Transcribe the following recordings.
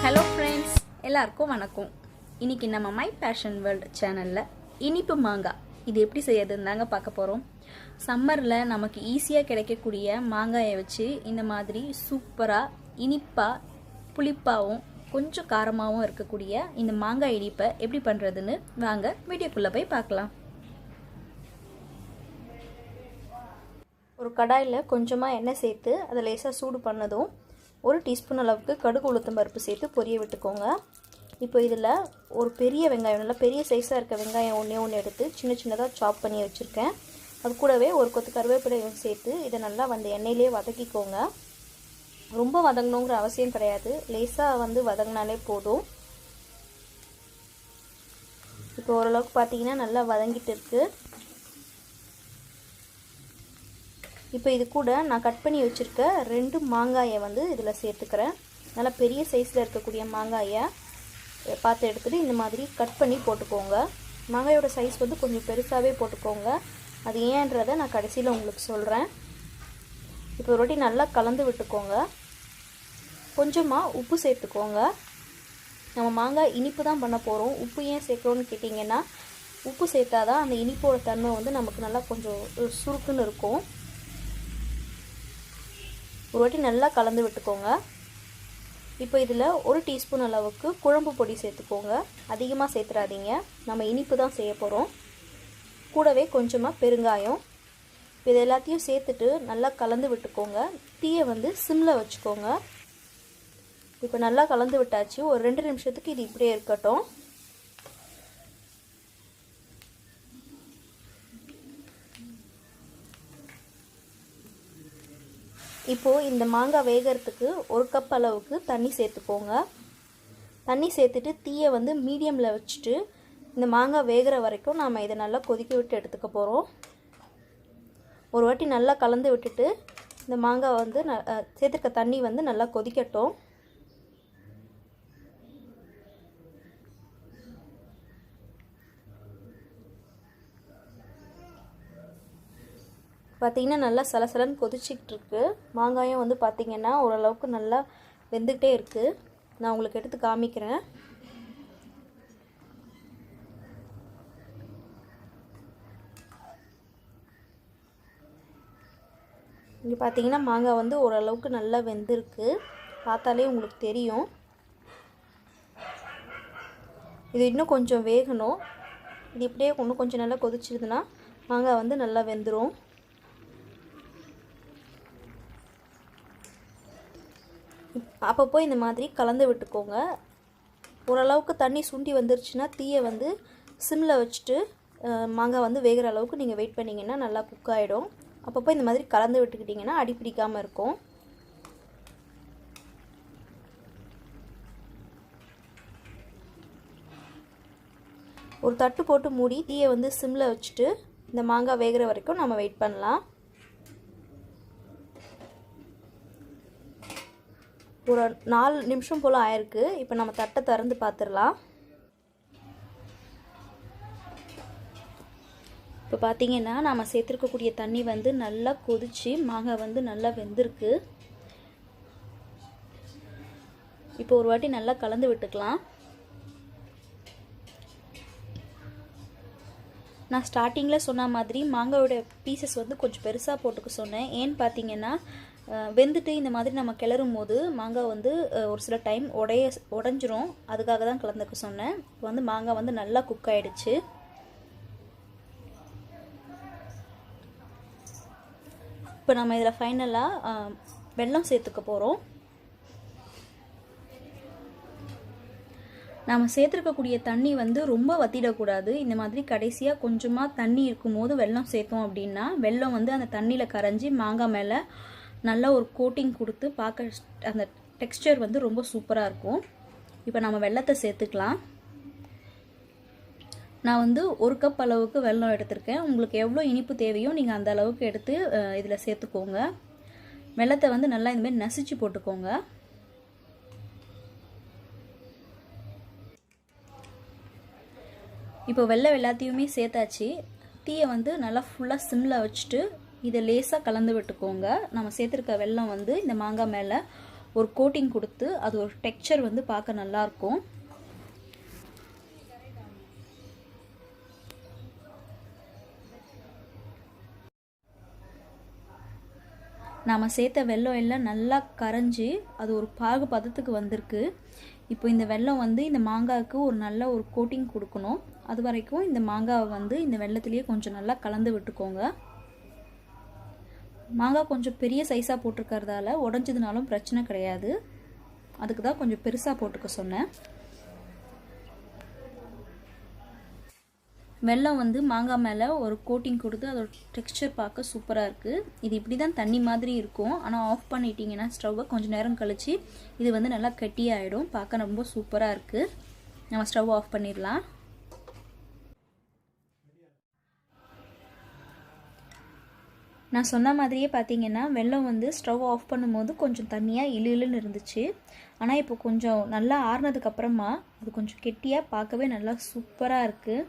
Hello friends, எல்லாருக்கும் வணக்கம். இன்றைக்கி நம்ம மை பேஷன் வேர்ல்டு சேனலில் இனிப்பு மாங்காய் இது எப்படி செய்யறதுன்னு தாங்க பார்க்க போகிறோம். சம்மரில் நமக்கு ஈஸியாக கிடைக்கக்கூடிய மாங்காயை வச்சு இந்த மாதிரி சூப்பராக இனிப்பாக புளிப்பாகவும் கொஞ்சம் காரமாகவும் இருக்கக்கூடிய இந்த மாங்காய் இனிப்பை எப்படி பண்ணுறதுன்னு வாங்க வீடியோக்குள்ளே போய் பார்க்கலாம். ஒரு கடாயில் கொஞ்சமாக எண்ணெய் சேர்த்து அதை லேசாக சூடு பண்ணதும் 1 டீஸ்பூன் அளவுக்கு கடுகு உளுத்தம் பருப்பு சேர்த்து பொரிய விட்டுக்கோங்க. இப்போ இதில் ஒரு பெரிய வெங்காயம், நல்லா பெரிய சைஸாக இருக்க வெங்காயம் ஒன்று எடுத்து சின்ன சின்னதாக சாப் பண்ணி வச்சுருக்கேன். அது கூடவே ஒரு கொத்து கருவேப்பிலையும் சேர்த்து இதை நல்லா எண்ணெயிலே வதக்கிக்கோங்க. ரொம்ப வதங்கணுங்கிற அவசியம் கிடையாது, லேசாக வதங்கினாலே போதும். இப்போ ஓரளவுக்கு பார்த்தீங்கன்னா நல்லா வதங்கிட்டு இருக்குது. இப்போ இது கூட நான் கட் பண்ணி வச்சுருக்க 2 மாங்காயை இதில் சேர்த்துக்கிறேன். நல்லா பெரிய சைஸில் இருக்கக்கூடிய மாங்காயை பார்த்து எடுத்துகிட்டு இந்த மாதிரி கட் பண்ணி போட்டுக்கோங்க. மாங்காயோட சைஸ் கொஞ்சம் பெருசாகவே போட்டுக்கோங்க. அது ஏன்றதை நான் கடைசியில் உங்களுக்கு சொல்கிறேன். இப்போ ஒரு வாட்டி நல்லா கலந்து விட்டுக்கோங்க. கொஞ்சமாக உப்பு சேர்த்துக்கோங்க. நம்ம மாங்காய் இனிப்பு தான் பண்ண போகிறோம். உப்பு ஏன் சேர்க்குறோன்னு கேட்டிங்கன்னா, உப்பு சேர்த்தா தான் அந்த இனிப்போட தன்மை நமக்கு நல்லா கொஞ்சம் சுருக்குன்னு இருக்கும். ஒரு வாட்டி நல்லா கலந்து விட்டுக்கோங்க. இப்போ இதில் 1 டீஸ்பூன் அளவுக்கு குழம்பு பொடி சேர்த்துக்கோங்க. அதிகமாக சேர்த்துறாதீங்க, நம்ம இனிப்பு தான் செய்ய போகிறோம். கூடவே கொஞ்சமாக பெருங்காயம். இது எல்லாத்தையும் சேர்த்துட்டு நல்லா கலந்து விட்டுக்கோங்க. தீயை சிம்மில் வச்சுக்கோங்க. இப்போ நல்லா கலந்து விட்டாச்சு. ஒரு 2 நிமிஷத்துக்கு இது இப்படியே இருக்கட்டும். இப்போது இந்த மாங்காய் வேகிறதுக்கு 1 கப் அளவுக்கு தண்ணி சேர்த்துக்கோங்க. தண்ணி சேர்த்துட்டு தீயை மீடியமில் வச்சுட்டு இந்த மாங்காய் வேகிற வரைக்கும் நாம் இதை நல்லா கொதிக்க விட்டு எடுத்துக்க போகிறோம். ஒரு வாட்டி நல்லா கலந்து விட்டுட்டு இந்த மாங்காய் சேர்த்துருக்க தண்ணி நல்லா கொதிக்கட்டும். பார்த்திங்கன்னா நல்லா சலசலன்னு கொதிச்சிக்கிட்டு இருக்கு. மாங்காயும் பார்த்திங்கன்னா ஓரளவுக்கு நல்லா வெந்துக்கிட்டே இருக்குது. நான் உங்களுக்கு எடுத்து காமிக்கிறேன். இங்கே பார்த்திங்கன்னா மாங்காய் ஓரளவுக்கு நல்லா வெந்திருக்கு. பார்த்தாலே உங்களுக்கு தெரியும். இது இன்னும் கொஞ்சம் வேகணும். இது இப்படியே இன்னும் கொஞ்சம் நல்லா கொதிச்சிருதுன்னா மாங்காய் நல்லா வெந்துடும். அப்பப்போ இந்த மாதிரி கலந்து விட்டுக்கோங்க. ஓரளவுக்கு தண்ணி சுண்டி வந்துருச்சுன்னா தீயை சிம்மில் வச்சுட்டு மாங்காய் வேகிற அளவுக்கு நீங்கள் வெயிட் பண்ணிங்கன்னா நல்லா குக் ஆகிடும். அப்பப்போ இந்த மாதிரி கலந்து விட்டுக்கிட்டிங்கன்னா அடி பிடிக்காமல் இருக்கும். ஒரு தட்டு போட்டு மூடி தீயை சிம்மில் வச்சுட்டு இந்த மாங்காய் வேகிற வரைக்கும் நம்ம வெயிட் பண்ணலாம். ஒரு 4 நிமிஷம் போல் ஆயிருக்கு. இப்போ நம்ம தட்டை திறந்து பார்த்துடலாம். இப்போ பார்த்திங்கன்னா நம்ம சேர்த்துருக்கக்கூடிய தண்ணி நல்லா கொதித்து மாங்காய் நல்லா வெந்திருக்கு. இப்போ ஒரு வாட்டி நல்லா கலந்து விட்டுக்கலாம். நான் ஸ்டார்டிங்கில் சொன்ன மாதிரி மாங்காயோட பீசஸ் கொஞ்சம் பெருசாக போட்டுக்க சொன்னேன். ஏன்னு பார்த்தீங்கன்னா, வெந்துட்டு இந்த மாதிரி நம்ம கிளறும் போது மாங்காய் ஒரு சில டைம் உடஞ்சிரும். அதுக்காக தான் கலந்துக்க சொன்னேன். இப்போ மாங்காய் நல்லா குக் ஆகிடுச்சு. இப்போ நம்ம இதில் ஃபைனலாக வெல்லம் சேர்த்துக்க போகிறோம். நாம் சேர்த்துருக்கக்கூடிய தண்ணி ரொம்ப வற்றிடக்கூடாது. இந்த மாதிரி கடைசியாக கொஞ்சமாக தண்ணி இருக்கும்போது வெல்லம் சேர்த்தோம் அப்படின்னா வெல்லம் அந்த தண்ணியில் கரைஞ்சி மாங்காய் மேலே நல்லா ஒரு கோட்டிங் கொடுத்து பார்க்க அந்த டெக்ஸ்டர் ரொம்ப சூப்பராக இருக்கும். இப்போ நம்ம வெல்லத்தை சேர்த்துக்கலாம். நான் 1 கப் அளவுக்கு வெல்லம் எடுத்திருக்கேன். உங்களுக்கு எவ்வளோ இனிப்பு தேவையோ நீங்கள் அந்த அளவுக்கு எடுத்து இதில் சேர்த்துக்கோங்க. வெல்லத்தை நல்லா இந்தமாதிரி நசிச்சு போட்டுக்கோங்க. இப்போ வெல்லம் எல்லாத்தையுமே சேர்த்தாச்சு. தீயை நல்லா ஃபுல்லாக சிம்மில் வச்சுட்டு இதை லேசாக கலந்து விட்டுக்கோங்க. நம்ம சேர்த்துருக்க வெல்லம் இந்த மாங்காய் மேலே ஒரு கோட்டிங் கொடுத்து அது ஒரு டெக்ஸ்சர் வந்து பார்க்க நல்லாயிருக்கும். நாம் சேர்த்த வெல்லம் எல்லாம் நல்லா கரைஞ்சி அது ஒரு பாகு பதத்துக்கு வந்திருக்கு. இப்போ இந்த வெல்லம் வந்து இந்த மாங்காய்க்கு ஒரு நல்ல ஒரு கோட்டிங் கொடுக்கணும். அது வரைக்கும் இந்த மாங்காவை வந்து இந்த வெல்லத்திலேயே கொஞ்சம் நல்லா கலந்து விட்டுக்கோங்க. மாங்காய் கொஞ்சம் பெரிய சைஸாக போட்டிருக்கிறதால உடஞ்சதுனாலும் பிரச்சனை கிடையாது. அதுக்கு தான் கொஞ்சம் பெருசாக போட்டுக்க சொன்னேன். வெல்லம் வந்து மாங்காய் மேலே ஒரு கோட்டிங் கொடுத்து அதோட டெக்ஸ்சர் பார்க்க சூப்பராக இருக்குது. இது இப்படி தான் தண்ணி மாதிரி இருக்கும். ஆனால் ஆஃப் பண்ணிட்டீங்கன்னா ஸ்டவ்வை கொஞ்சம் நேரம் கழித்து இது வந்து நல்லா கெட்டியாகிடும். பார்க்க ரொம்ப சூப்பராக இருக்குது. நம்ம ஸ்டவ் ஆஃப் பண்ணிடலாம். நான் சொன்ன மாதிரியே பார்த்தீங்கன்னா வெல்லம் வந்து ஸ்டவ் ஆஃப் பண்ணும்போது கொஞ்சம் தண்ணியாக இழுன்னு இருந்துச்சு. ஆனால் இப்போ கொஞ்சம் நல்லா ஆறுனதுக்கப்புறமா அது கொஞ்சம் கெட்டியாக பார்க்கவே நல்லா சூப்பராக இருக்குது.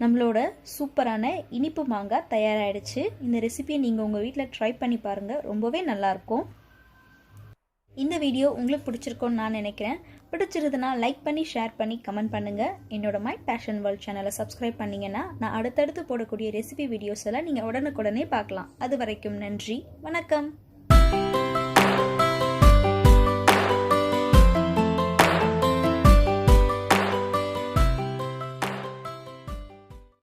நம்மளோட சூப்பரான இனிப்பு மாங்காய் தயாராகிடுச்சு. இந்த ரெசிபியை நீங்கள் உங்கள் வீட்டில் ட்ரை பண்ணி பாருங்கள், ரொம்பவே நல்லாயிருக்கும். இந்த வீடியோ உங்களுக்கு பிடிச்சிருக்கோன்னு நான் நினைக்கிறேன். பிடிச்சிருதுன்னா லைக் பண்ணி, ஷேர் பண்ணி, கமெண்ட் பண்ணுங்கள். என்னோட மை பேஷன் வேர்ல்ட் சேனலை சப்ஸ்கிரைப் பண்ணிங்கன்னா நான் அடுத்தடுத்து போடக்கூடிய ரெசிபி வீடியோஸ் எல்லாம் நீங்கள் உடனுக்குடனே பார்க்கலாம். அது வரைக்கும் நன்றி, வணக்கம்.